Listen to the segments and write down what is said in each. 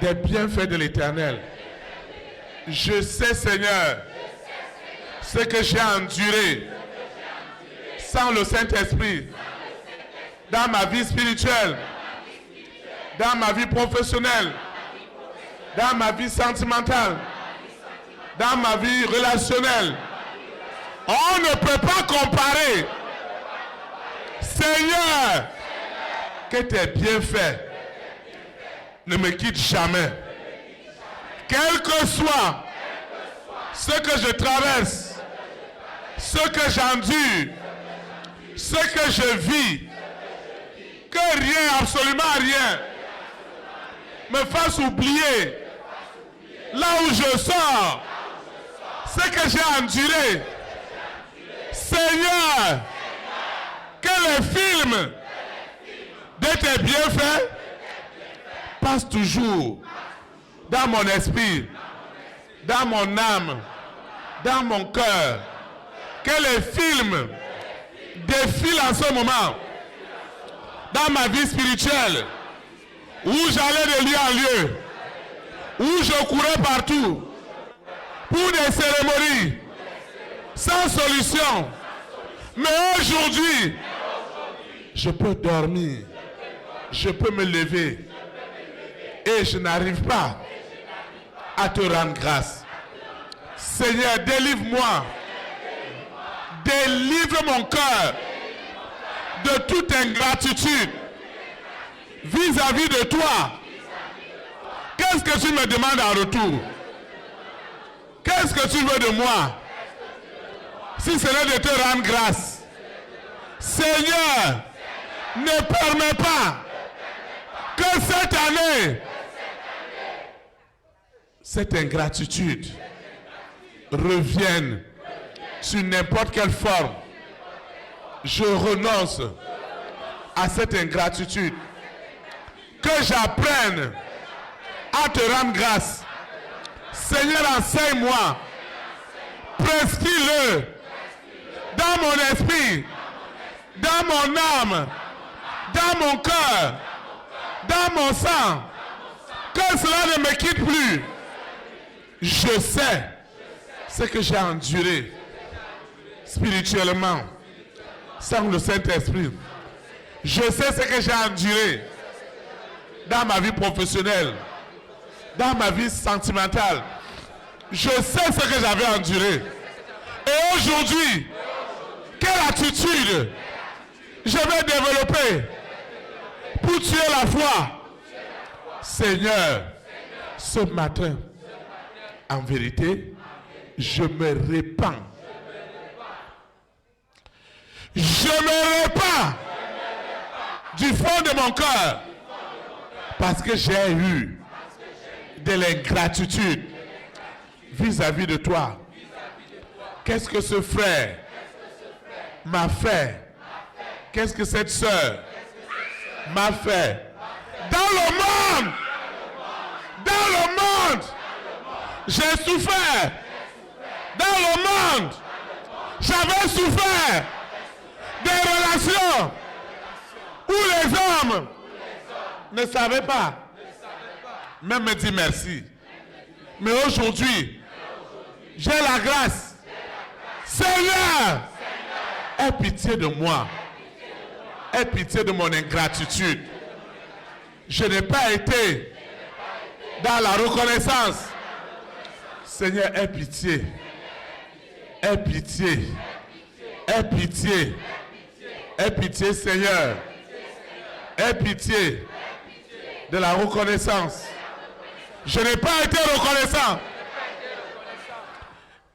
des bienfaits de l'Éternel. Je sais, Seigneur, ce que j'ai enduré sans le Saint-Esprit dans ma vie spirituelle, dans ma vie professionnelle, dans ma vie sentimentale, dans ma vie relationnelle. On ne peut pas comparer. Seigneur, que tes bienfaits ne me quittent jamais. Quel que soit ce que je traverse, ce que j'endure, ce que je vis, que rien, absolument rien, me fasse oublier là où je sors, ce que j'ai enduré. Seigneur, que les films de tes bienfaits passent toujours dans mon esprit, dans mon âme, dans mon cœur. Que les films défilent en ce moment dans ma vie spirituelle, où j'allais de lieu en lieu, où je courais partout pour des cérémonies sans solution. Mais aujourd'hui, je peux dormir, je peux me lever et je n'arrive pas à te rendre grâce. Seigneur, délivre-moi, délivre mon cœur de toute ingratitude vis-à-vis de toi. Qu'est-ce que tu me demandes en retour? Qu'est-ce que tu veux de moi? Si ce n'est de te rendre grâce. Seigneur, ne permets pas que cette année, cette ingratitude revienne sur n'importe quelle forme. Je renonce à cette ingratitude. Que j'apprenne à te rendre grâce. Seigneur, enseigne-moi. Prescris-le dans mon esprit, dans mon âme, dans mon cœur, dans mon sang. Que cela ne me quitte plus. Je sais ce que j'ai enduré spirituellement sans le Saint-Esprit. Je sais ce que j'ai enduré dans ma vie professionnelle, dans ma vie sentimentale. Je sais ce que j'avais enduré. Et aujourd'hui, quelle attitude je vais développer pour tuer la foi? Seigneur, ce matin, en vérité, je me répands. Je me répands du fond de mon cœur parce que j'ai eu de l'ingratitude vis-à-vis de toi. Qu'est-ce que ce frère m'a fait? Qu'est-ce que cette sœur m'a fait? Dans le monde, j'ai souffert. Dans le monde, j'avais souffert des relations où les hommes ne savaient pas même me dire merci. Mais aujourd'hui, j'ai la grâce. Seigneur, aie pitié de moi. Aie pitié de mon ingratitude. Je n'ai pas été dans la reconnaissance. Seigneur, aie pitié. Aie pitié. Aie pitié. Aie pitié, Seigneur. Aie pitié de la reconnaissance. Je n'ai pas été reconnaissant.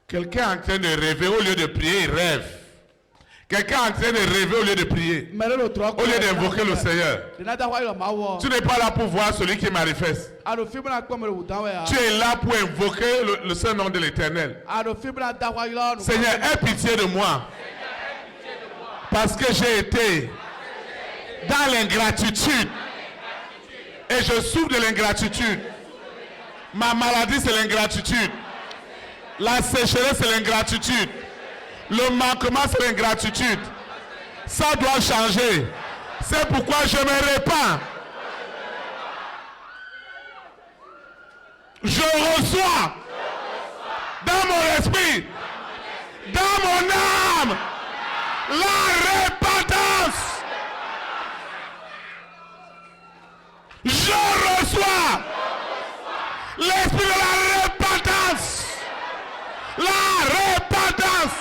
Quelqu'un est en train de rêver, au lieu de prier, il rêve. Quelqu'un est en train de rêver au lieu de prier, au lieu d'invoquer le Seigneur. Tu n'es pas là pour voir celui qui manifeste. Tu es là pour invoquer le saint nom de l'Éternel. Seigneur, aie pitié de moi. Parce que j'ai été dans l'ingratitude. Et je souffre de l'ingratitude. Ma maladie, c'est l'ingratitude. La sécheresse, c'est l'ingratitude. Le manquement, c'est l'ingratitude. Ça doit changer. C'est pourquoi je me répands. Je reçois dans mon esprit, dans mon âme, la repentance. Je reçois l'esprit de la repentance. La repentance.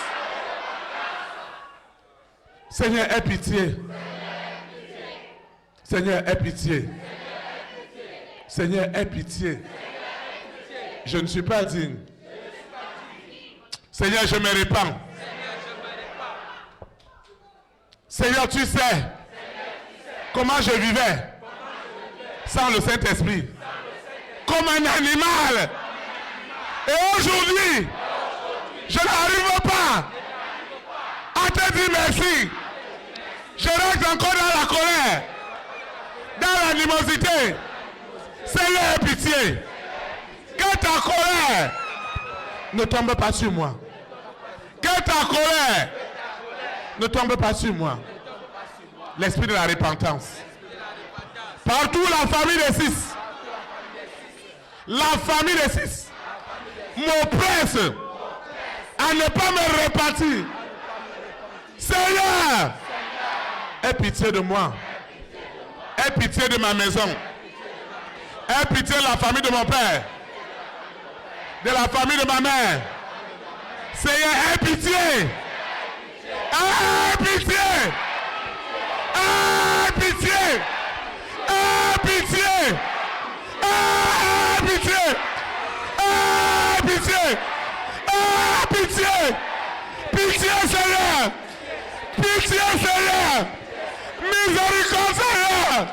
Seigneur, aie pitié. Seigneur, aie pitié. Seigneur, aie pitié. Je ne suis pas digne. Seigneur, je me répands. Seigneur, tu sais comment je vivais sans le Saint-Esprit. Comme un animal. Et aujourd'hui, je n'arrive pas à te dire merci. Je reste encore dans la colère, dans l'animosité. Seigneur, aie pitié. Que ta colère ne tombe pas sur moi. Que ta colère ne tombe pas sur moi. L'esprit de la repentance. Partout la famille des 6. La famille des 6 m'oppresse à ne pas me repentir. Seigneur, aie pitié de moi. Aie pitié de ma maison. Aie pitié de la famille de mon père. De la famille de ma mère. Seigneur, aie pitié. Aie pitié. Aie pitié. Aie pitié. Aie pitié. Aie pitié. Aie pitié. Pitié, Seigneur. Pitié, Seigneur. Miséricorde, Seigneur.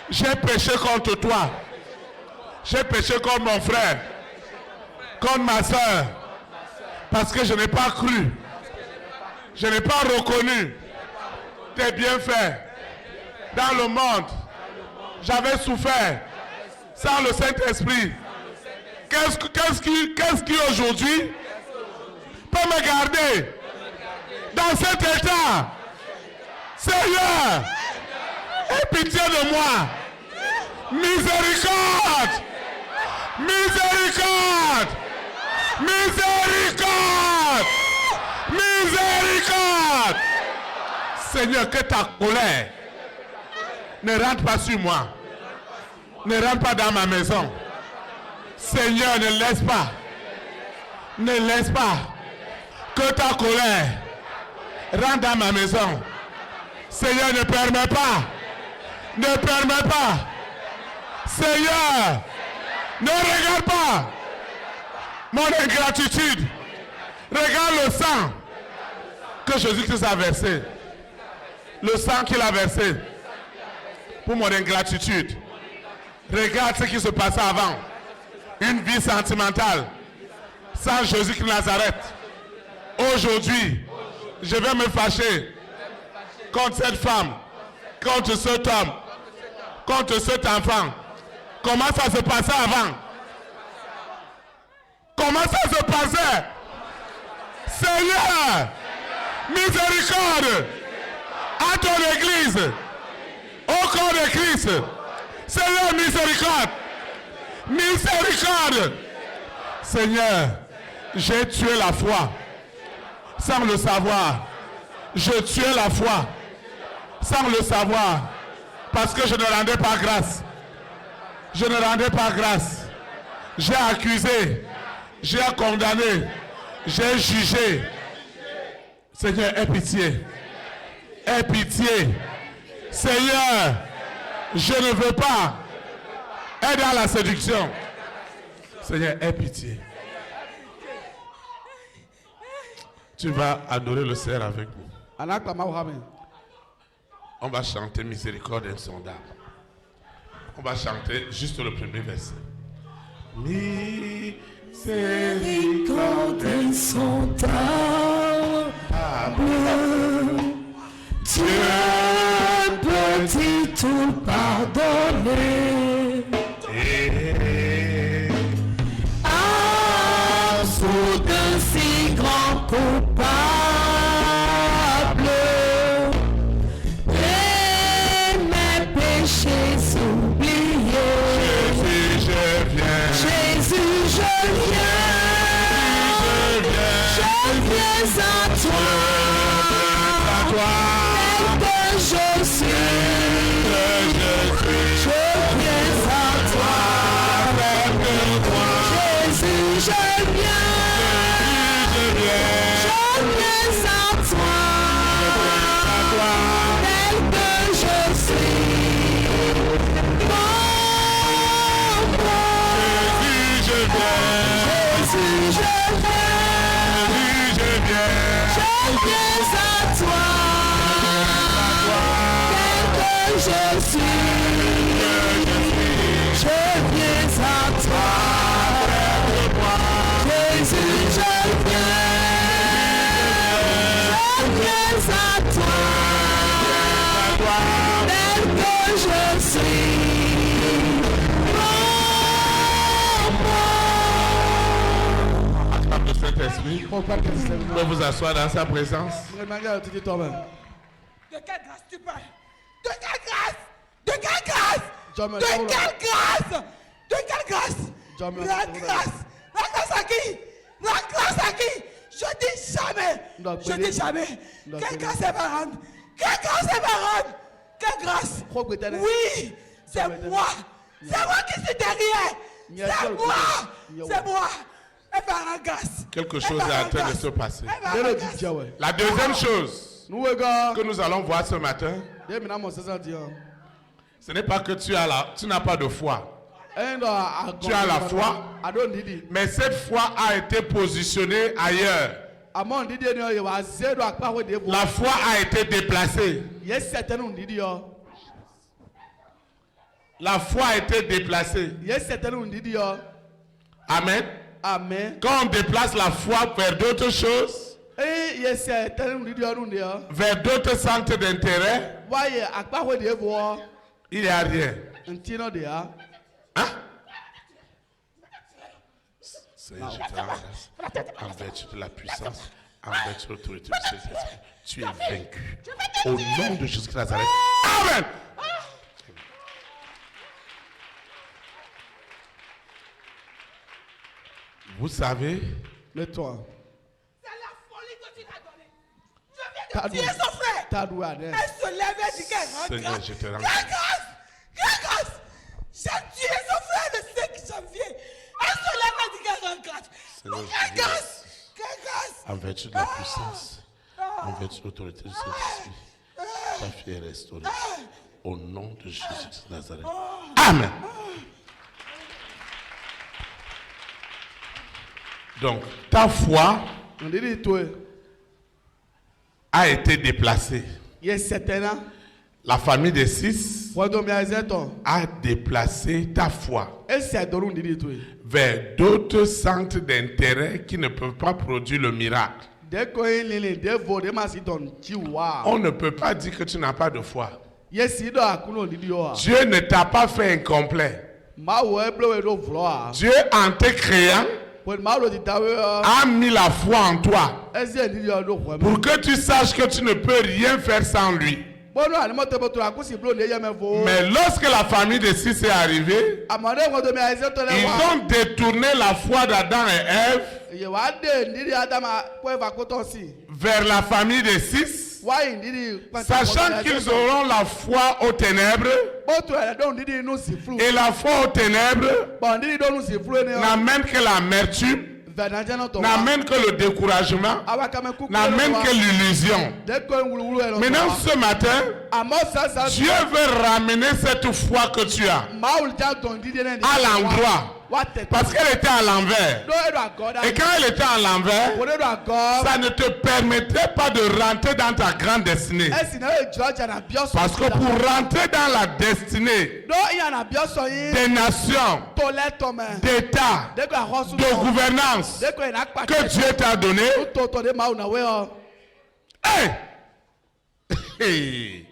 J'ai péché contre toi. J'ai péché contre mon frère. Contre ma soeur. Parce que je n'ai pas cru. Je n'ai pas reconnu tes bienfaits. Dans le monde, j'avais souffert sans le Saint-Esprit. Qu'est-ce qui aujourd'hui peut me garder dans cet état? Seigneur, aie pitié de moi. Miséricorde. Miséricorde. Miséricorde. Miséricorde. Seigneur, que ta colère ne rentre pas sur moi. Ne rentre pas dans ma maison. Seigneur, ne laisse pas. Ne laisse pas que ta colère rentre dans ma maison. Seigneur, ne permets pas. Ne permets pas. Seigneur, ne regarde pas mon ingratitude. Regarde le sang que Jésus-Christ a versé. Le sang qu'il a versé pour mon ingratitude. Regarde ce qui se passait avant. Une vie sentimentale sans Jésus-Christ de Nazareth. Aujourd'hui, je vais me fâcher contre cette femme, contre cet homme, contre cet enfant. Comment ça se passait avant? Comment ça se passait? Seigneur, miséricorde à ton église, au corps de Christ. Seigneur, miséricorde. Miséricorde. Seigneur, j'ai tué la foi sans le savoir. Je tuais la foi sans le savoir parce que je ne rendais pas grâce. Je ne rendais pas grâce. J'ai accusé, j'ai condamné, j'ai jugé. Seigneur, aie pitié. Aie pitié. Seigneur, je ne veux pas être dans la séduction. Seigneur, aie pitié. Tu vas adorer le Seigneur avec nous. On va chanter Miséricorde insondable. On va chanter juste le premier verset. Miséricorde insondable, Dieu peut-il tout pardonner? Absous de si grands coupables, et mes péchés oubliés. Jésus, je viens. Pouvez vous asseoir dans sa présence. De quelle grâce tu parles? De quelle grâce? De quelle grâce? De quelle grâce? De quelle grâce? La grâce. La grâce à qui? La grâce à qui? Je dis jamais. Je dis jamais. Quelle grâce est parente? Quelle grâce est parente? Quelle grâce? Oui, c'est moi. C'est moi qui suis derrière. C'est moi. C'est moi. Quelque chose est en train de se passer. La deuxième chose que nous allons voir ce matin, ce n'est pas que tu n'as pas de foi. Tu as la foi, mais cette foi a été positionnée ailleurs. La foi a été déplacée. La foi a été déplacée. Amen. Amen. Quand on déplace la foi vers d'autres choses, vers d'autres centres d'intérêt, il n'y a rien. Hein? Seigneur, je te remercie. En vertu de la puissance, en vertu de l'autorité du Saint-Esprit, tu es vaincu. Au nom de Jésus-Christ Nazareth. Amen. Vous savez, mais toi, c'est la folie que tu t'as donnée. Je viens de tuer son frère. Elle se lève et dit qu'elle rentre. Seigneur, je te rends grâce. Quelle grâce. J'ai tué son frère le 5 janvier. Elle se lève et dit qu'elle rend grâce. Quelle grâce. Quelle grâce. En vertu de la puissance, en vertu de l'autorité du Saint-Esprit, ta fille est restaurée. Au nom de Jésus de Nazareth. Amen. Donc, ta foi a été déplacée. La famille des 6 a déplacé ta foi vers d'autres centres d'intérêt qui ne peuvent pas produire le miracle. On ne peut pas dire que tu n'as pas de foi. Dieu ne t'a pas fait incomplet. Dieu, en te créant, a mis la foi en toi pour que tu saches que tu ne peux rien faire sans lui. Mais lorsque la famille des 6 est arrivée, ils ont détourné la foi d'Adam et Ève vers la famille des 6, sachant qu'ils auront la foi aux ténèbres. Et la foi aux ténèbres n'amène que l'amertume, n'amène que le découragement, n'amène que l'illusion. Maintenant ce matin, Dieu veut ramener cette foi que tu as à l'endroit. Parce qu'elle était à l'envers. Et quand elle était à l'envers, ça ne te permettait pas de rentrer dans ta grande destinée. Parce que pour rentrer dans la destinée des nations, d'États, de gouvernance que Dieu t'a donné, hey!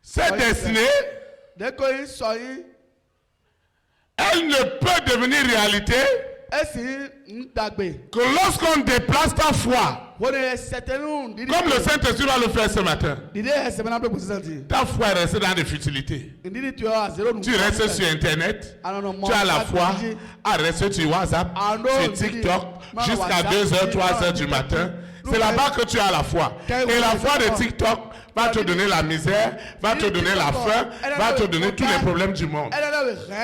Cette destinée, elle ne peut devenir réalité que lorsqu'on déplace ta foi, comme le Saint-Esprit va le faire ce matin, ta foi est restée dans des futilités. Tu restes sur Internet, tu as la foi à rester sur WhatsApp, sur TikTok, jusqu'à 2h, 3h du matin. C'est là-bas que tu as la foi. Et la foi de TikTok va te donner la misère, va te donner la faim, va te donner tous les problèmes du monde,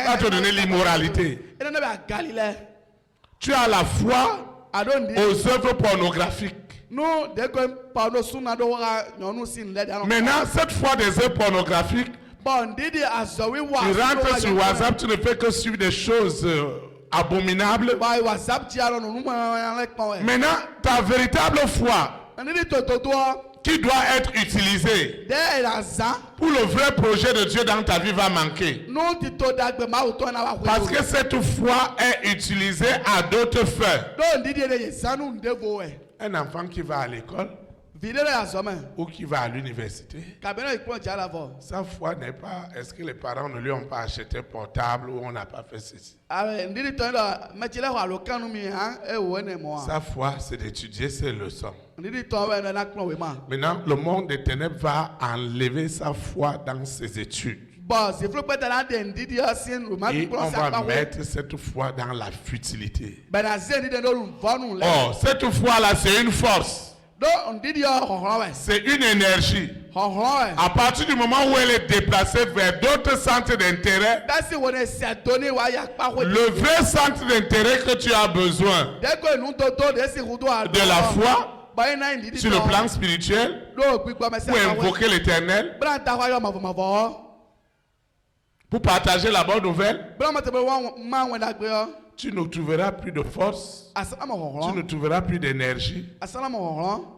va te donner l'immoralité. Tu as la foi aux œuvres pornographiques. Maintenant, cette foi des œuvres pornographiques, tu rentres sur WhatsApp, tu ne fais que suivre des choses abominables. Maintenant, ta véritable foi qui doit être utilisée pour le vrai projet de Dieu dans ta vie va manquer. Parce que cette foi est utilisée à d'autres fins. Un enfant qui va à l'école ou qui va à l'université, sa foi n'est pas, est-ce que les parents ne lui ont pas acheté portable ou on n'a pas fait ceci? Sa foi, c'est d'étudier ses leçons. Maintenant, le monde des ténèbres va enlever sa foi dans ses études. Et on va mettre cette foi dans la futilité. Oh, cette foi-là, c'est une force. C'est une énergie. À partir du moment où elle est déplacée vers d'autres centres d'intérêt, le vrai centre d'intérêt que tu as besoin de la foi, sur le plan spirituel, pour invoquer l'Éternel, pour partager la bonne nouvelle, tu ne trouveras plus de force, tu ne trouveras plus d'énergie,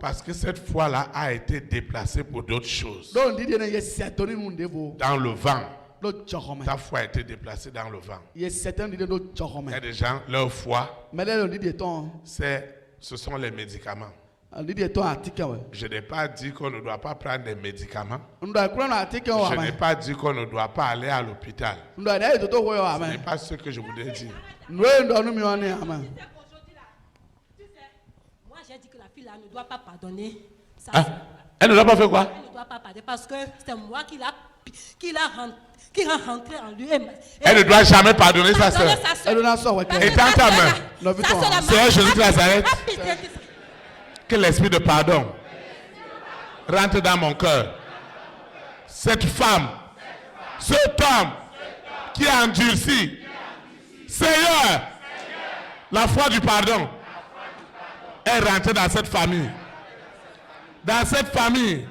parce que cette foi-là a été déplacée pour d'autres choses. Dans le vent. Ta foi a été déplacée dans le vent. Il y a des gens, leur foi, ce sont les médicaments. Je n'ai pas dit qu'on ne doit pas prendre des médicaments. Je n'ai pas dit qu'on ne doit pas aller à l'hôpital. Ce n'est pas ce que je voulais dire. Moi, j'ai dit que la fille là ne doit pas pardonner. Elle ne doit pas faire quoi? Elle ne doit pas pardonner parce que c'est moi qui l'a rentré en lui. Elle ne doit jamais pardonner sa soeur. Étends ta main. Seigneur Jésus de Nazareth, que l'esprit de pardon rentre dans mon cœur. Cette femme, cet homme qui a endurci, Seigneur, la foi du pardon est rentrée dans cette famille. Dans cette famille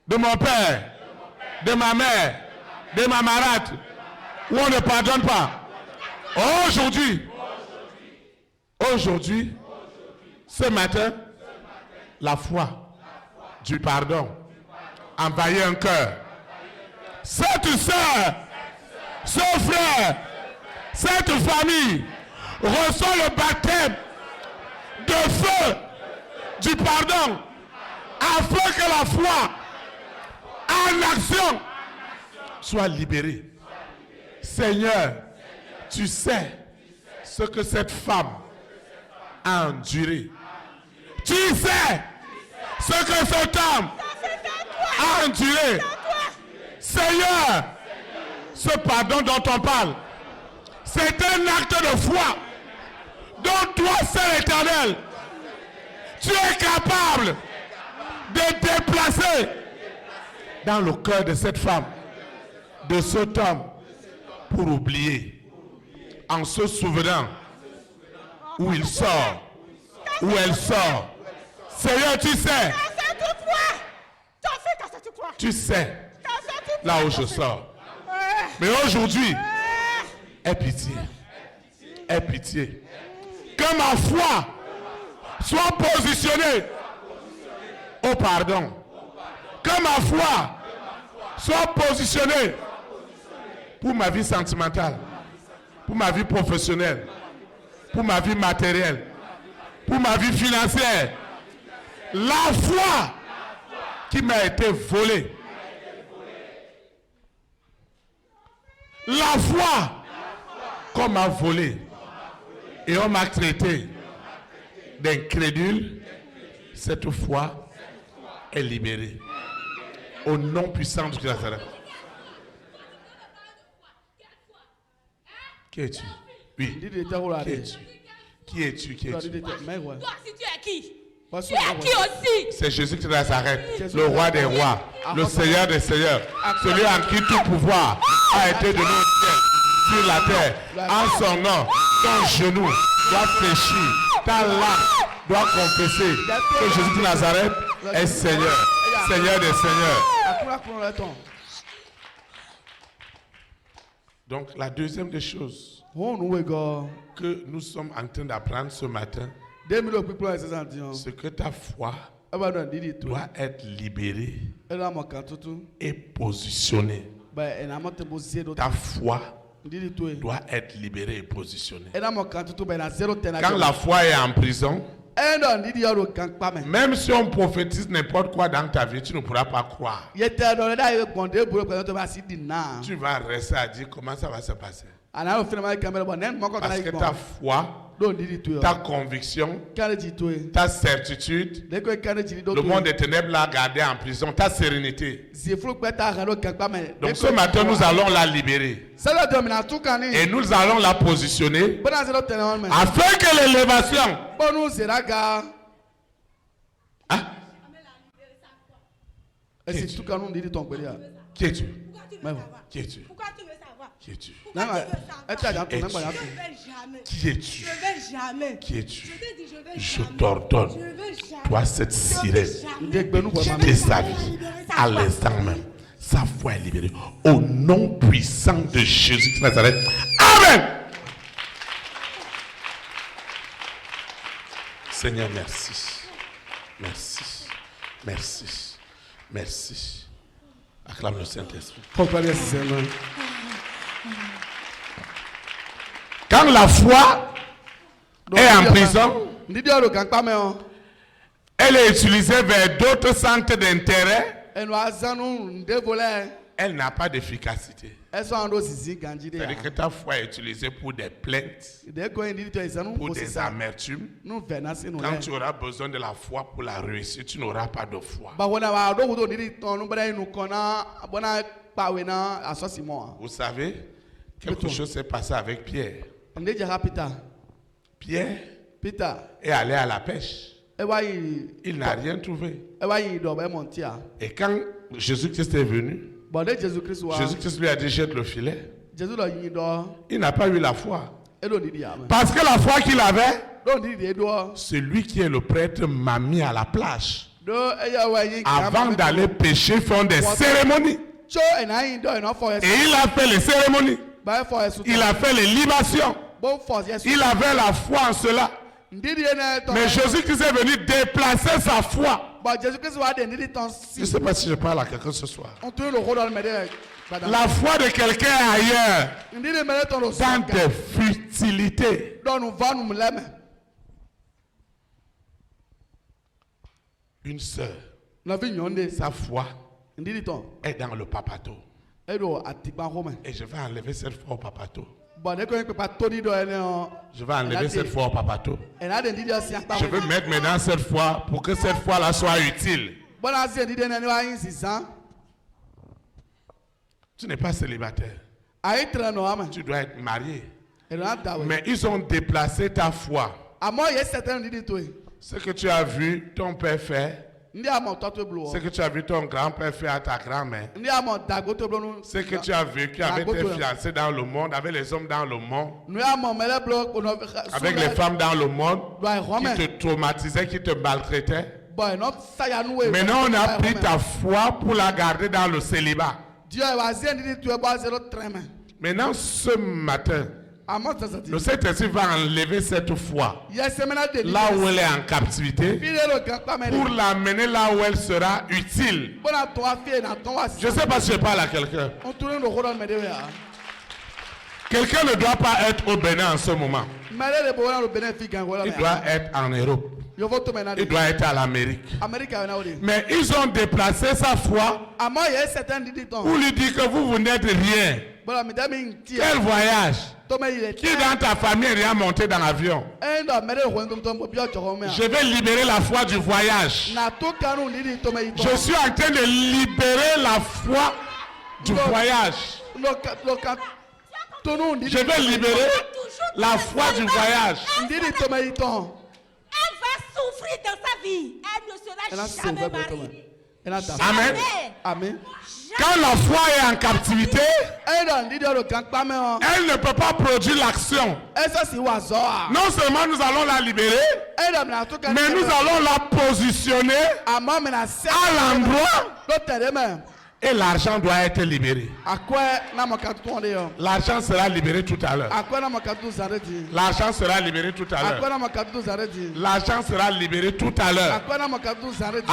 de mon père, de ma mère, de ma marâtre, où on ne pardonne pas. Aujourd'hui, ce matin, la foi du pardon envahit un cœur. Cette soeur, ce frère, cette famille reçoit le baptême de feu du pardon afin que la foi en action soit libérée. Seigneur, tu sais ce que cette femme a enduré. Tu sais ce que cet homme a enduré. Seigneur, ce pardon dont on parle, c'est un acte de foi dont toi seul Éternel, tu es capable de déplacer dans le cœur de cette femme, de cet homme, pour oublier, en se souvenant où il sort, où elle sort. Seigneur, tu sais. Tu sais là où je sors. Mais aujourd'hui, aie pitié. Aie pitié. Que ma foi soit positionnée au pardon. Que ma foi soit positionnée pour ma vie sentimentale, pour ma vie professionnelle, pour ma vie matérielle, pour ma vie financière. La foi qui m'a été volée. La foi qu'on m'a volée. Et on m'a traité d'incrédule. Cette foi est libérée. Au nom puissant de Nazareth. Qui es-tu? Oui. Qui es-tu? Qui es-tu? Toi, si tu es qui? Tu es qui aussi? C'est Jésus-Christ de Nazareth, le roi des rois, le Seigneur des seigneurs, celui en qui tout pouvoir a été donné au ciel, sur la terre. En son nom, ton genou doit fléchir, ta langue doit confesser que Jésus de Nazareth est Seigneur, Seigneur des seigneurs. Donc la deuxième des choses que nous sommes en train d'apprendre ce matin, c'est que ta foi doit être libérée et positionnée. Ta foi doit être libérée et positionnée. Quand la foi est en prison, même si on prophétise n'importe quoi dans ta vie, tu ne pourras pas croire. Tu vas rester à dire comment ça va se passer. Parce que ta foi, ta conviction, ta certitude, le monde des ténèbres l'a gardé en prison, ta sérénité. Donc ce matin, nous allons la libérer. Et nous allons la positionner afin que l'élévation. Hein? Qui es-tu? Qui es-tu? Pourquoi tu veux savoir? Qui es-tu? Qui es-tu? Je vais jamais. Qui es-tu? Je t'ordonne, toi cette sirène, quitter sa vie à l'instant même. Sa foi est libérée. Au nom puissant de Jésus de Nazareth. Amen. Seigneur, merci. Merci. Merci. Merci. Acclame le Saint-Esprit. Quand la foi est en prison, elle est utilisée vers d'autres centres d'intérêt. Elle n'a pas d'efficacité. C'est-à-dire que ta foi est utilisée pour des plaintes, pour des amertumes. Quand tu auras besoin de la foi pour la réussite, tu n'auras pas de foi. Vous savez, quelque chose s'est passé avec Pierre. Pierre est allé à la pêche. Il n'a rien trouvé. Et quand Jésus-Christ est venu, Jésus-Christ lui a dit jette le filet. Il n'a pas eu la foi. Parce que la foi qu'il avait, celui qui est le prêtre m'a mis à la plage. Avant d'aller pêcher, font des cérémonies. Et il a fait les cérémonies. Il a fait les libations. Il avait la foi en cela. Mais Jésus-Christ est venu déplacer sa foi. Je ne sais pas si je parle à quelqu'un ce soir. La foi de quelqu'un ailleurs, dans des futilités. Une sœur, sa foi est dans le papato. Et je vais enlever cette foi au papato. Je vais enlever cette foi au papato. Je veux mettre maintenant cette foi pour que cette foi-là soit utile. Tu n'es pas célibataire. Tu dois être marié. Mais ils ont déplacé ta foi. Ce que tu as vu ton père faire, ce que tu as vu ton grand-père faire à ta grand-mère, ce que tu as vécu avec tes fiancés dans le monde, avec les hommes dans le monde, avec les femmes dans le monde, qui te traumatisaient, qui te maltraitaient. Maintenant, on a pris ta foi pour la garder dans le célibat. Maintenant, ce matin, le Saint-Esprit va enlever cette foi là où elle est en captivité pour l'amener là où elle sera utile. Je ne sais pas si je parle à quelqu'un. Quelqu'un ne doit pas être au Bénin en ce moment. Il doit être en Europe. Il doit être à l'Amérique. Mais ils ont déplacé sa foi pour lui dire que vous n'êtes rien. Quel voyage? Qui dans ta famille est déjà monté dans l'avion? Je vais libérer la foi du voyage. Je suis en train de libérer la foi du voyage. Je vais libérer la foi du voyage. Elle va souffrir dans sa vie. Elle ne sera jamais mariée. Amen. Amen. Quand la foi est en captivité, elle ne peut pas produire l'action. Non seulement nous allons la libérer, mais nous allons la positionner à l'endroit et l'argent doit être libéré. L'argent sera libéré tout à l'heure. L'argent sera libéré tout à l'heure. L'argent sera libéré tout à l'heure.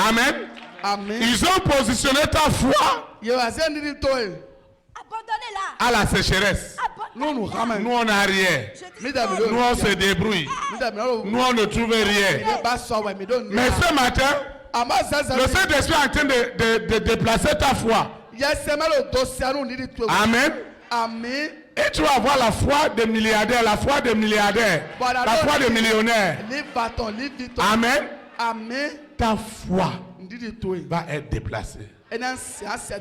Amen. Amen. Ils ont positionné ta foi à la sécheresse. Nous on n'a rien. Nous on se débrouille. Nous on ne trouve rien. Mais ce matin, le Saint-Esprit est en train de déplacer ta foi. Amen. Amen. Et tu vas avoir la foi des milliardaires, la foi des milliardaires, la foi des millionnaires. Amen. Amen. Ta foi va être déplacée.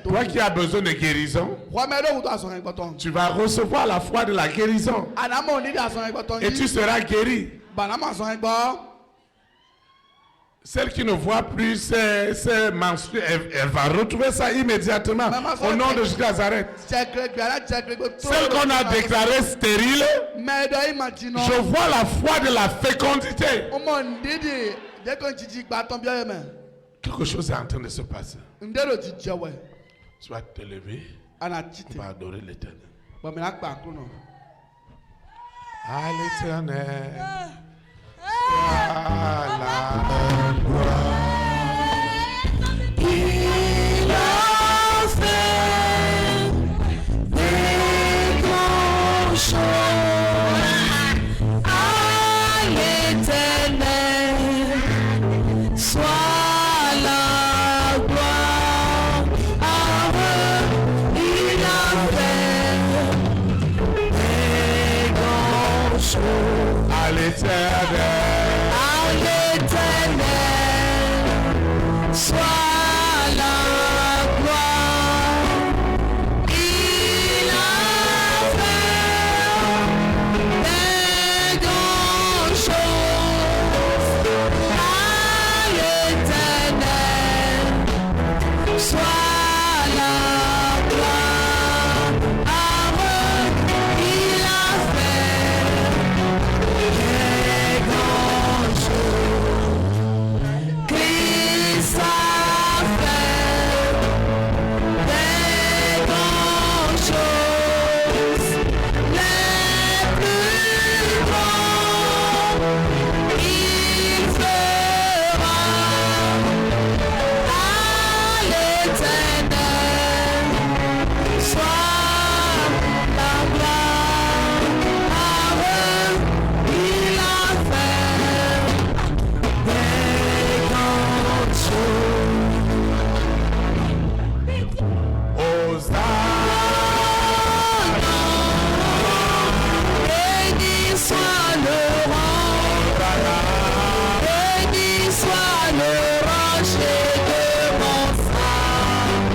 Toi qui as besoin de guérison, tu vas recevoir la foi de la guérison. Et tu seras guéri. Celle qui ne voit plus ses menstrues, elle va retrouver ça immédiatement au nom de Jésus Nazareth. Celle qu'on a déclarée stérile, je vois la foi de la fécondité. Quelque chose est en train de se passer. Tu vas te lever. On va adorer l'Éternel. À l'Éternel soit la gloire. Il a fait des grandes choses. À l'Éternel soit la gloire. Il a fait des grandes choses. À l'Éternel soit la gloire. Il a fait des grandes choses. À l'Éternel soit la gloire. Il a fait des grandes choses. Christ a fait des grandes choses, les plus grandes. Il fera à l'Éternel soit la gloire. Il a fait des grandes choses. Hosanna. Béni soit le rang, béni soit le rocher de mon salut. Hosanna,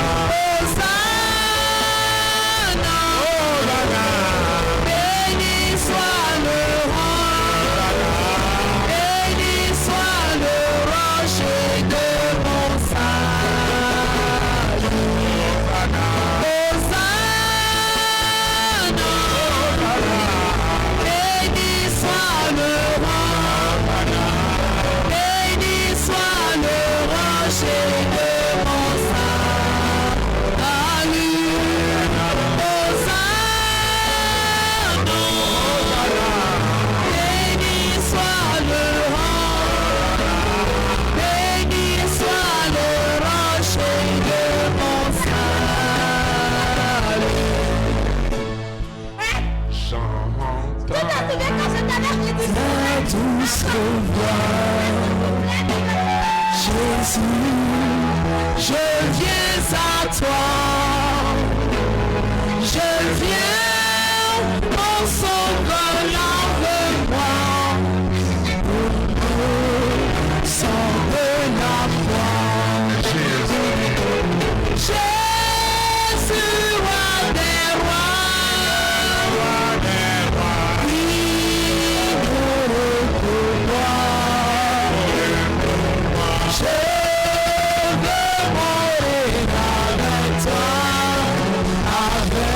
béni soit le rang, béni soit le rocher de mon salut. Hosanna, béni soit le rang, béni soit le rocher de mon salut. Hosanna, béni soit le rang, béni soit le rocher de mon salut. Ta douce voix, Jésus, je viens à toi. Je viens, mon sauveur, lave-moi. Sans de la foi. Jésus, roi des rois. Libre pour moi. Je veux mourir avec toi. Avec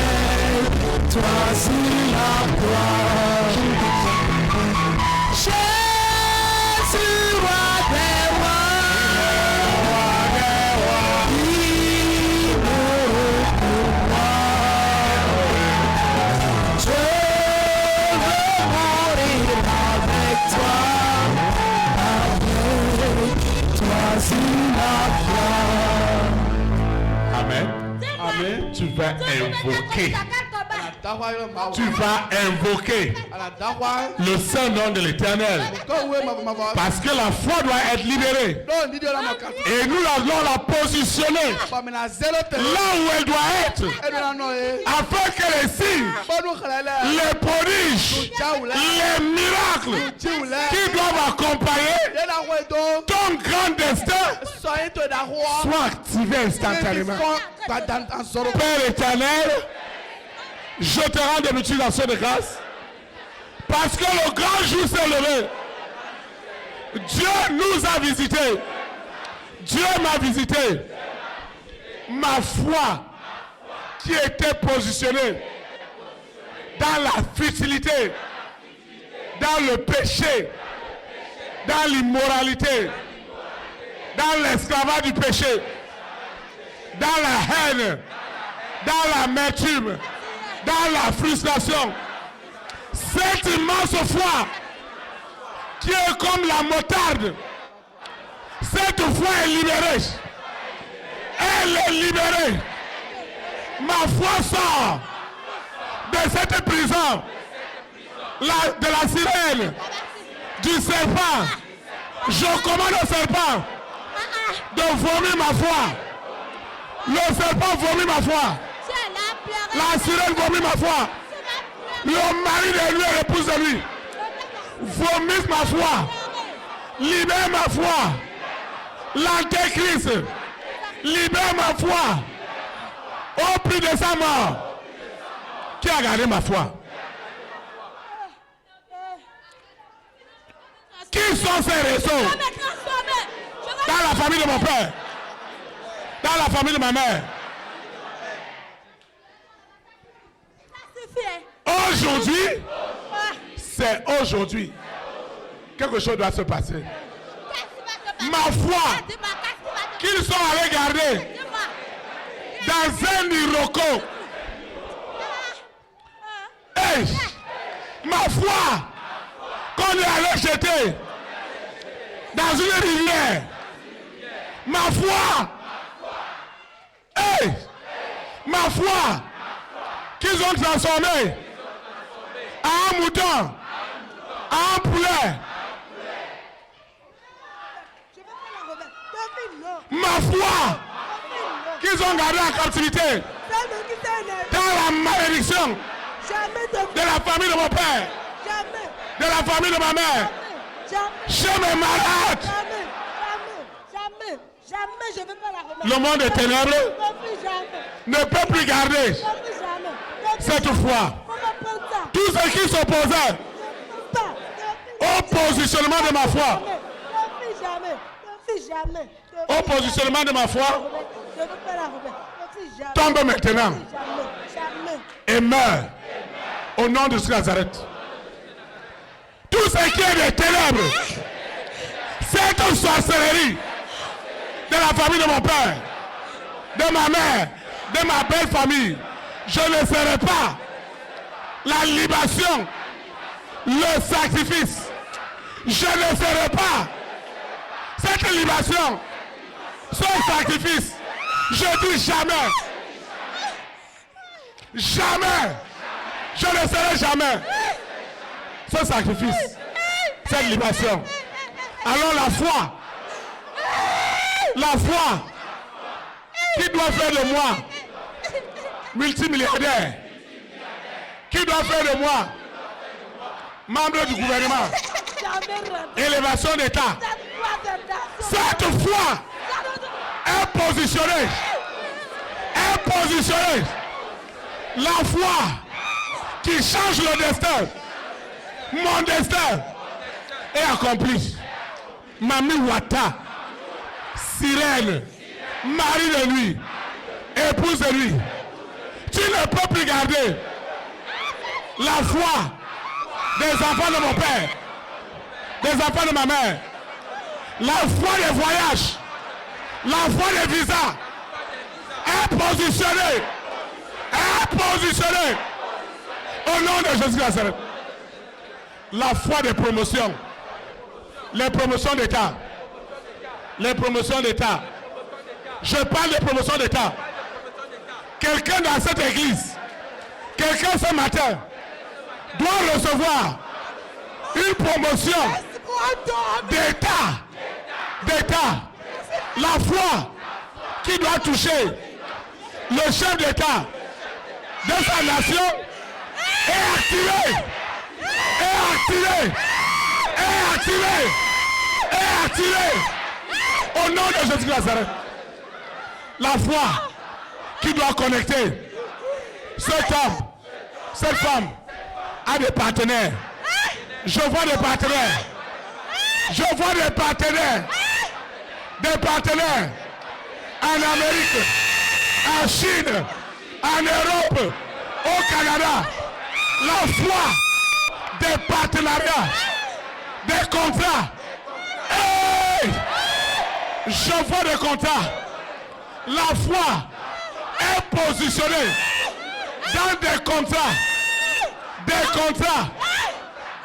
toi sur la croix. Jésus, roi des rois. Libre pour moi. Je veux mourir avec toi. Avec toi sur la croix. Amen. Amen. Tu vas invoquer. Tu vas invoquer le saint nom de l'Éternel. Parce que la foi doit être libérée. Et nous allons la positionner là où elle doit être. Afin que les signes, les prodiges, les miracles qui doivent accompagner ton grand destin soient activés instantanément. Père éternel, je te rends de l'utilisation de grâce parce que le grand jour s'est levé. Dieu nous a visités. Dieu m'a visité. Ma foi qui était positionnée dans la futilité, dans le péché, dans l'immoralité, dans l'esclavage du péché, dans la haine, dans l'amertume, dans la frustration. Cette immense foi qui est comme la moutarde, cette foi est libérée. Elle est libérée. Ma foi sort de cette prison, de la sirène, du serpent. Je commande au serpent de vomir ma foi. Le serpent vomit ma foi. La sirène vomit ma foi. Le mari de lui et l'épouse de lui vomissent ma foi. Libère ma foi. L'antéchrist libère ma foi. Au prix de sa mort. Qui a gardé ma foi? Qui sont ces réseaux? Dans la famille de mon père. Dans la famille de ma mère. Aujourd'hui, c'est aujourd'hui. Quelque chose doit se passer. Ma foi, qu'ils sont allés garder dans un iroko. Hey, ma foi, qu'on est allé jeter dans une rivière. Ma foi, hey, ma foi, qu'ils ont transformé en un mouton, en un poulet. Ma foi, qu'ils ont gardé en captivité dans la malédiction de la famille de mon père, de la famille de ma mère, chez mes malades. Jamais je ne vais pas la remettre. Le monde est ténébreux ne peut plus garder cette foi. Tous ceux qui s'opposaient au positionnement de ma foi, au positionnement de ma foi, tombe maintenant et meurt au nom de ce Nazareth. Tout ce qui est des ténèbres, cette sorcellerie de la famille de mon père, de ma mère, de ma belle famille, je ne ferai pas la libation, le sacrifice. Je ne ferai pas cette libation, ce sacrifice. Je dis jamais. Jamais. Je ne ferai jamais ce sacrifice, cette libation. Alors la foi qui doit faire de moi multimilliardaire, qui doit faire de moi membre du gouvernement, élévation d'État, cette foi est positionnée. La foi qui change le destin, mon destin, est accompli. Mami Wata, sirène, mari de lui, épouse de lui. Tu ne peux plus garder la foi des enfants de mon père, des enfants de ma mère, la foi des voyages, la foi des visas est positionnée. Au nom de Jésus Nazareth. La foi des promotions, les promotions d'État, je parle des promotions d'État. Quelqu'un dans cette église, quelqu'un ce matin doit recevoir une promotion d'État. La foi qui doit toucher le chef d'État de sa nation est activée. Au nom de Jésus Nazareth. La foi qui doit connecter cet homme, cette femme à des partenaires. Je vois des partenaires. Des partenaires en Amérique, en Chine, en Europe, au Canada. La foi des partenariats, des contrats. Hey! Je vois des contrats. La foi est positionnée dans des contrats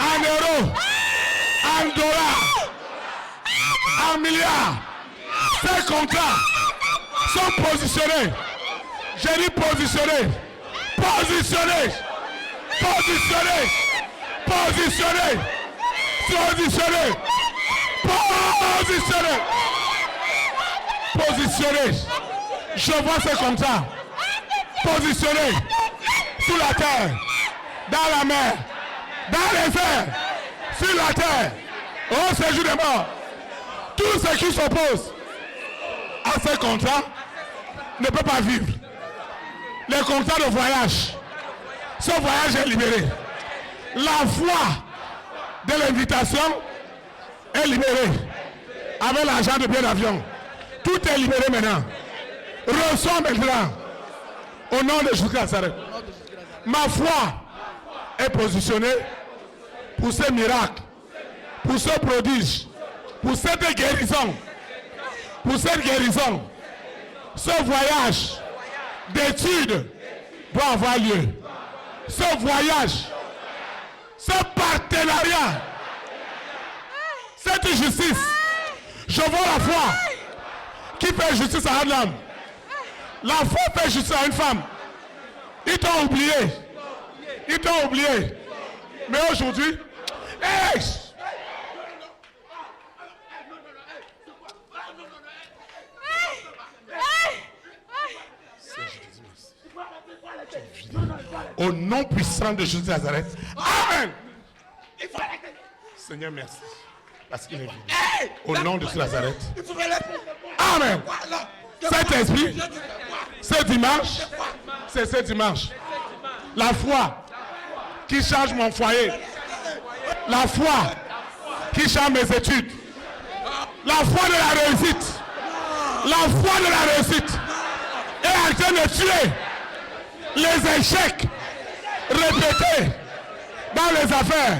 en euros, en dollars, en milliards. Ces contrats sont positionnés. J'ai dit positionnés. Je vois ces contrats positionnés sous la terre, dans la mer, dans les airs, sur la terre, au séjour des morts. Tout ce qui s'oppose à ces contrats ne peut pas vivre. Les contrats de voyage, ce voyage est libéré. La foi de l'invitation est libérée. Avec l'argent de billet d'avion, tout est libéré maintenant. Reçois maintenant, au nom de Jésus Nazareth. Ma foi est positionnée pour ces miracles, pour ce prodige, pour cette guérison, ce voyage d'études doit avoir lieu. Ce voyage, ce partenariat, cette justice. Je vois la foi qui fait justice à un homme. La foi fait justice à une femme. Ils t'ont oublié. Mais aujourd'hui, hey! Au nom puissant de Jésus de Nazareth. Amen. Seigneur, merci. Parce qu'il est venu. Au nom de Jésus de Nazareth. Amen. Cet esprit, ce dimanche, c'est ce dimanche. La foi qui change mon foyer. La foi qui change mes études. La foi de la réussite. La foi de la réussite est en train de tuer les échecs répétés dans les affaires.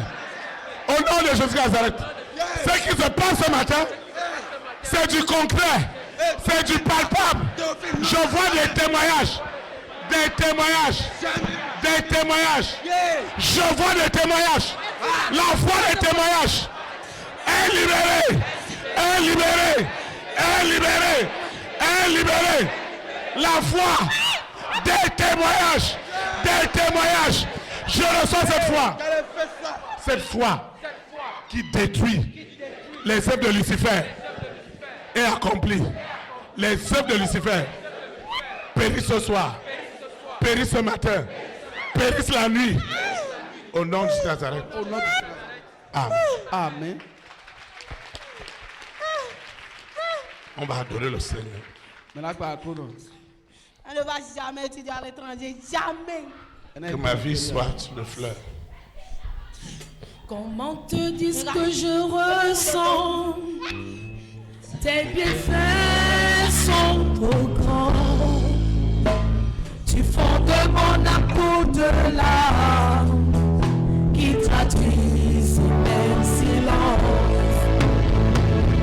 Au nom de Jésus Nazareth. Ce qui se passe ce matin, c'est du concret, c'est du palpable. Je vois des témoignages. Je vois des témoignages. La foi des témoignages est libérée. La foi des témoignages. Je reçois cette foi qui détruit les œuvres de Lucifer est accomplie. Les œuvres de Lucifer périssent ce soir. périsse ce matin. Périsse la nuit. Au nom de Nazareth. Au nom de Nazareth. Amen. Amen. On va adorer le Seigneur. On ne va jamais étudier à l'étranger. Jamais. Que ma vie soit une fleur. Comment te dire ce que je ressens? Tes bienfaits sont trop grands. Tu fondes mon âme au-delà, qui traduisent mes silences.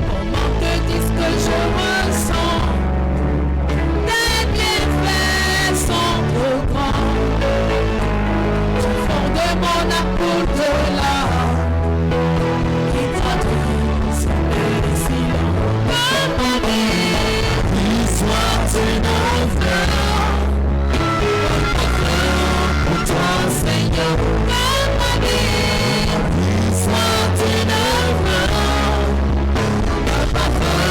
Comment te dire ce que je ressens? Tes bienfaits sont trop grands. Tu fondes mon âme au-delà, qui traduisent mes silences. Comme ma vie, qui soit une fleur. Pour toi, Seigneur, que ma vie soit une fleur, un parfum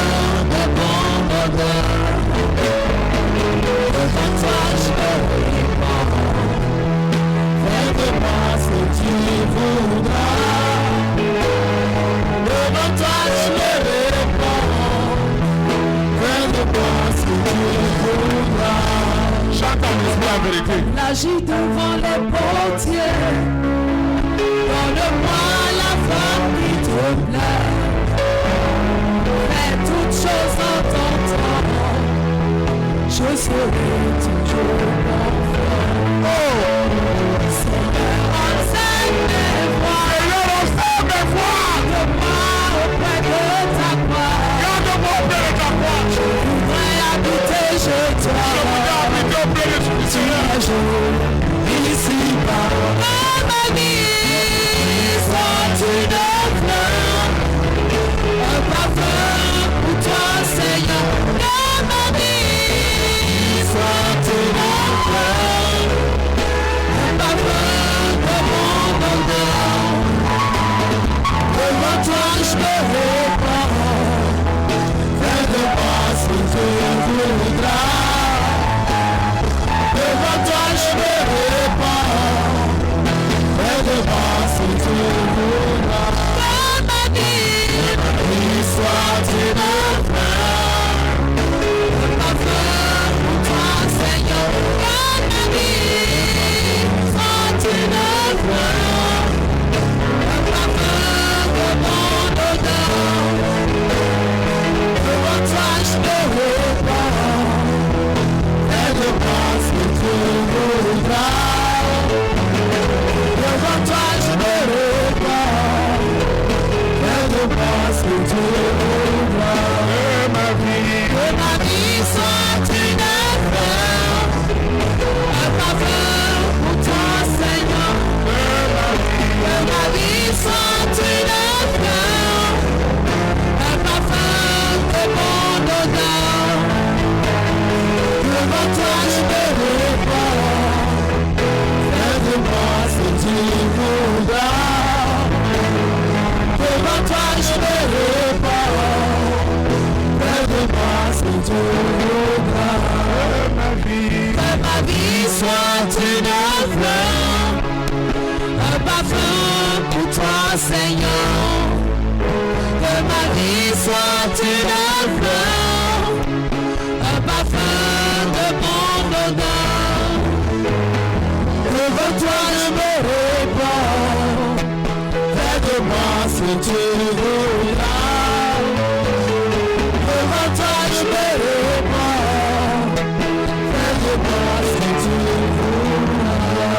de bon odeur. Devant toi, je me répands. Fais de moi ce que tu voudras. Devant toi, je me répands. Fais de moi ce que tu voudras. Chante en esprit la vérité. L'agis devant les portiers. Donne-moi la femme qui te plaît. Fais toutes choses en ton temps. Je serai toujours ton frère. Seigneur, enseigne mes voies. Seigneur, enseigne mes voies. Garde-moi auprès de ta croix. Garde-moi auprès de ta croix. Je voudrais habiter chez toi. Je voudrais habiter auprès de ton Seigneur. Ici-bas, ma vie soit une fleur, un parfum pour toi, Seigneur. Que ma vie soit une fleur, un parfum de mon odeur. Devant toi, je me répands. Fais de moi ce que tu voudras. Devant toi, je me répands. Fais de moi ce que tu voudras. Que ma vie soit une fleur, un parfum pour toi, Seigneur. Que ma vie soit une fleur, un parfum de mon odeur. Devant toi, je me répands. Fais de moi ce que tu voudras. Devant toi, je me répands. Fais de moi ce que tu voudras. Que ma vie soit une fleur, un parfum pour toi, Seigneur. Que ma vie soit une fleur, un parfum de mon odeur. Devant toi, je me répands. Fais de moi ce que tu voudras. Devant toi, je me répands. Fais de moi ce que tu voudras. Que ma vie soit une fleur, un parfum pour toi, Seigneur. Que ma vie soit une fleur, un parfum de mon odeur. Devant toi, je me répands. Fais de moi ce que tu voudras. Devant toi, je me répands. Fais de moi ce que tu voudras.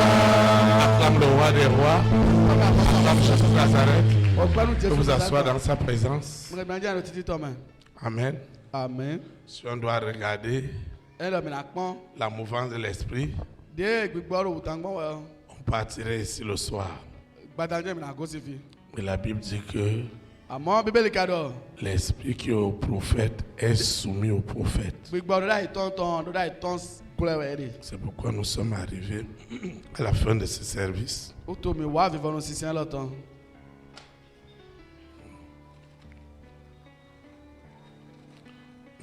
Acclame le roi des rois. Acclame Jésus de Nazareth. Que vous asseoir dans sa présence. Amen. Amen. Si on doit regarder la mouvance de l'esprit, on partirait ici le soir. Mais la Bible dit que l'esprit qui est au prophète est soumis au prophète. C'est pourquoi nous sommes arrivés à la fin de ce service.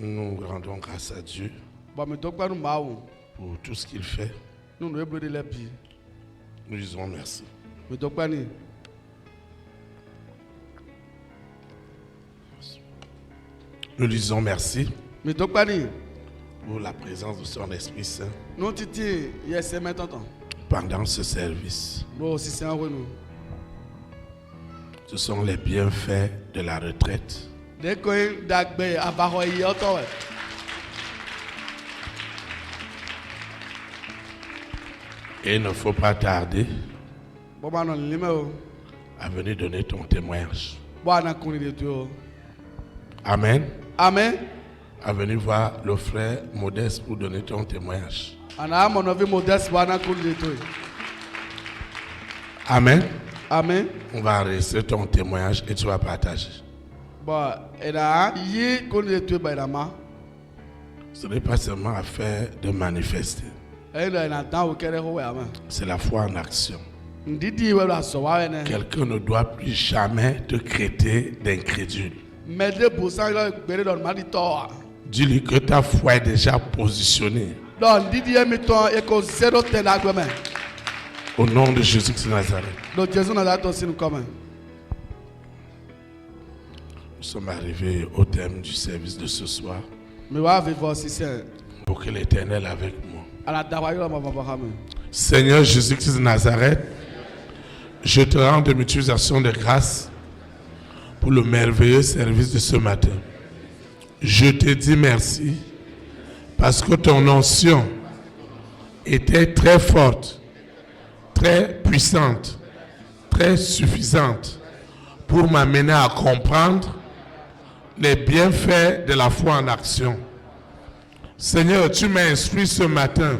Nous rendons grâce à Dieu pour tout ce qu'il fait. Nous disons merci. Nous disons merci pour la présence de son Esprit Saint pendant ce service. Ce sont les bienfaits de la retraite. Et il ne faut pas tarder à venir donner ton témoignage. Amen. Amen. À venir voir le frère Modeste pour donner ton témoignage. Amen. Amen. On va enregistrer ton témoignage et tu vas partager. Ce n'est pas seulement affaire de manifester. C'est la foi en action. Quelqu'un ne doit plus jamais te traiter d'incrédule. Dis-lui que ta foi est déjà positionnée. Au nom de Jésus-Christ de Nazareth. Nous sommes arrivés au thème du service de ce soir. Pour que l'Éternel avec moi. Seigneur Jésus-Christ de Nazareth, je te rends de multiplication de grâce pour le merveilleux service de ce matin. Je te dis merci parce que ton onction était très forte, très puissante, très suffisante pour m'amener à comprendre les bienfaits de la foi en action. Seigneur, tu m'as instruit ce matin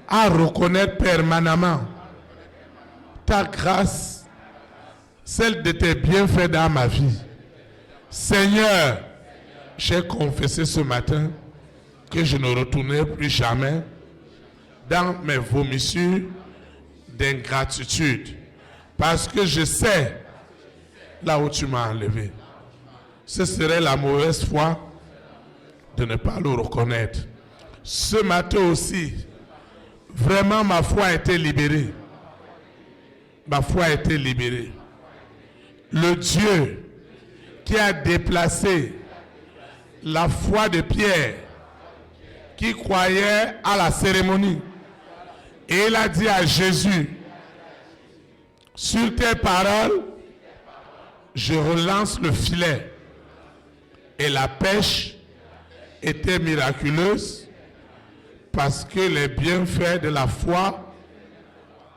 à reconnaître permanemment ta grâce, celle de tes bienfaits dans ma vie. Seigneur, j'ai confessé ce matin que je ne retournerai plus jamais dans mes vomissures d'ingratitude parce que je sais là où tu m'as enlevé. Ce serait la mauvaise foi de ne pas le reconnaître. Ce matin aussi, vraiment ma foi a été libérée. Ma foi a été libérée. Le Dieu qui a déplacé la foi de Pierre, qui croyait à la cérémonie, et il a dit à Jésus, sur tes paroles, je relance le filet. Et la pêche était miraculeuse parce que les bienfaits de la foi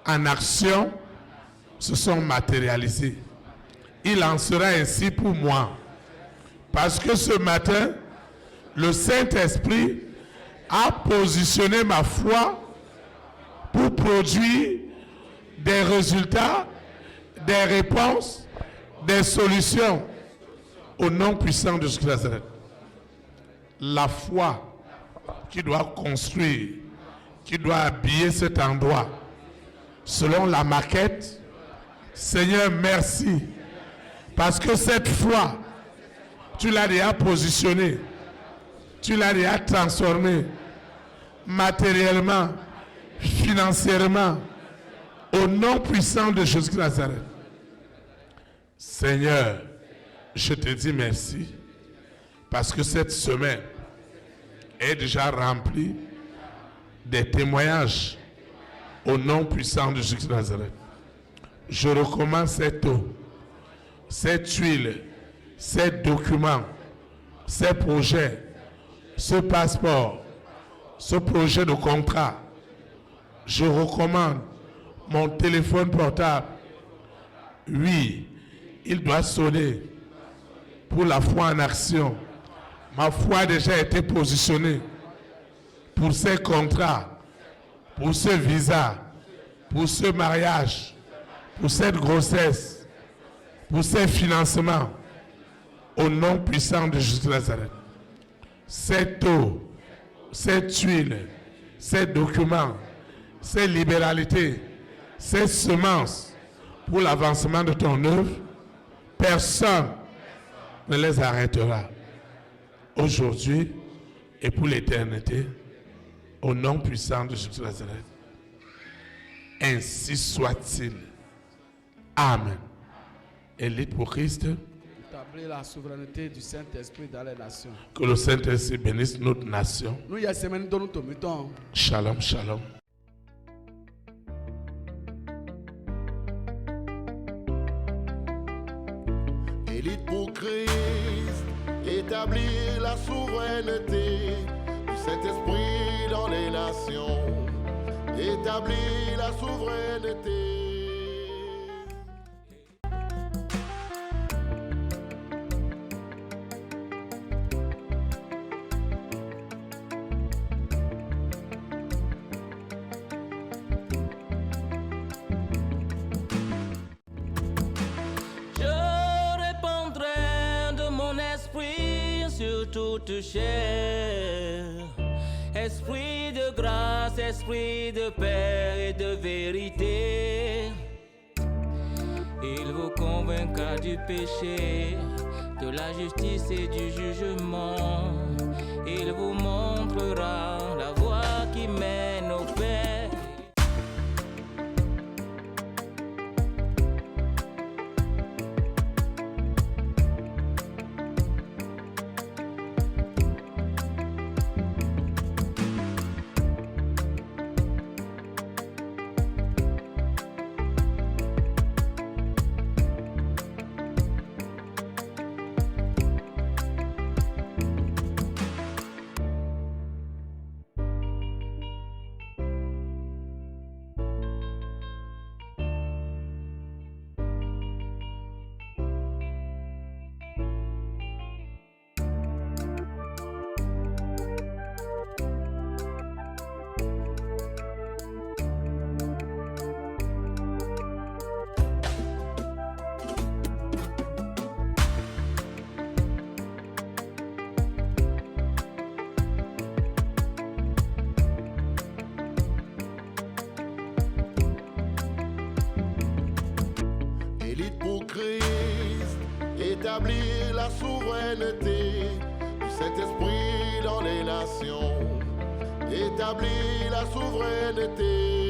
en action se sont matérialisés. Il en sera ainsi pour moi. Parce que ce matin, le Saint-Esprit a positionné ma foi pour produire des résultats, des réponses, des solutions au nom puissant de Jésus-Christ. La foi qui doit construire, qui doit habiller cet endroit selon la maquette. Seigneur, merci. Parce que cette foi, tu l'as déjà positionnée, tu l'as déjà transformée matériellement, financièrement, au nom puissant de Jésus-Christ Nazareth. Seigneur, je te dis merci parce que cette semaine est déjà remplie des témoignages au nom puissant de Jésus-Christ Nazareth. Je recommande cette eau, cette huile, ces documents, ces projets, ce passeport, ce projet de contrat. Je recommande mon téléphone portable. Oui, il doit sonner pour la foi en action. Ma foi a déjà été positionnée pour ces contrats, pour ce visa, pour ce mariage, pour cette grossesse, pour ces financements, au nom puissant de Jésus de Nazareth. Cette eau, cette huile, ces documents, ces libéralités, ces semences pour l'avancement de ton œuvre, personne ne les arrêtera. Aujourd'hui et pour l'éternité, au nom puissant de Jésus de Nazareth. Ainsi soit-il. Amen. Élite pour Christ. Établir la souveraineté du Saint-Esprit dans les nations. Que le Saint-Esprit bénisse notre nation. Nous y a semaine dans notre temps. Shalom, shalom. Élite pour Christ, établir la souveraineté du Saint-Esprit dans les nations. Établir la souveraineté. Toute chair, esprit de grâce, esprit de paix et de vérité, il vous convaincra du péché, de la justice et du jugement, il vous montrera la voie qui mène au Père. Établir la souveraineté du Saint-Esprit dans les nations. Établir la souveraineté.